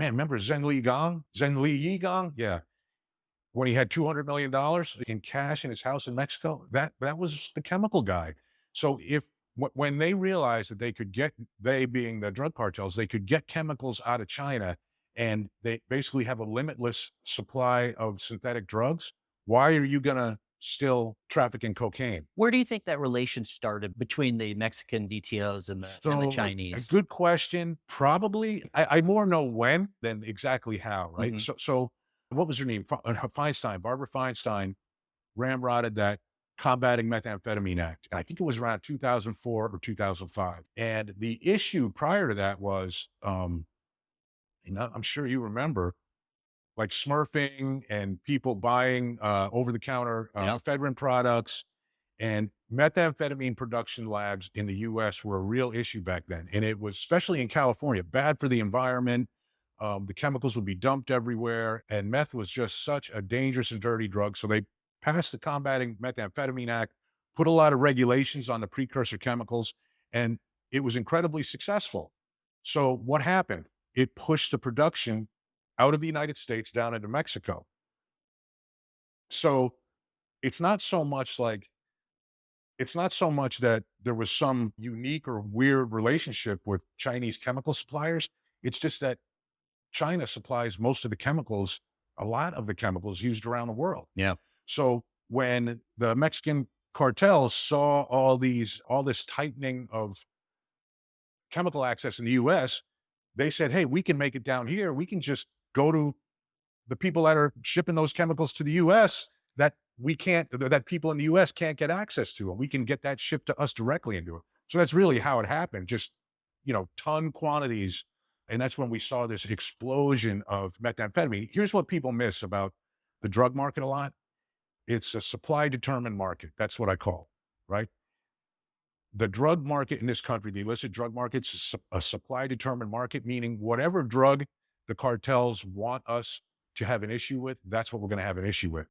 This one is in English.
Man, remember Zheng Li Yigang? Yeah. When he had $200 million in cash in his house in Mexico, that was the chemical guy. So when they realized that they could get, they being the drug cartels, they could get chemicals out of China and they basically have a limitless supply of synthetic drugs, why are you gonna still traffic in cocaine? Where do you think that relation started between the Mexican DTOs and the So, a Chinese? good question. Probably, I more know when than exactly how, right? Mhm. So what was her name? Feinstein, Barbara Feinstein ramrodded that Combating Methamphetamine Act, and I think it was around 2004 or 2005. And the issue prior to that was, I'm sure you remember, like smurfing and people buying over-the-counter Yep. ephedrine products, and methamphetamine production labs in the US were a real issue back then, and it was, especially in California, bad for the environment. The chemicals would be dumped everywhere, and meth was just such a dangerous and dirty drug, so they passed the Combating Methamphetamine Act, put a lot of regulations on the precursor chemicals, and it was incredibly successful. So what happened? It pushed the production out of the United States down into Mexico. So it's not so much like it's not so much that there was some unique or weird relationship with Chinese chemical suppliers. It's just that China supplies most of the chemicals, a lot of the chemicals used around the world. Yeah. So when the Mexican cartels saw all this tightening of chemical access in the US, they said, "Hey, we can make it down here. We can just go to the people that are shipping those chemicals to the US that we can't that people in the US can't get access to, and we can get that shipped to us directly and do it." So that's really how it happened, just, ton quantities, and that's when we saw this explosion of methamphetamine. Here's what people miss about the drug market a lot. It's a supply determined market. That's what I call, right? The drug market in this country, the illicit drug market's a supply determined market, meaning whatever drug the cartels want us to have an issue with, that's what we're gonna have an issue with.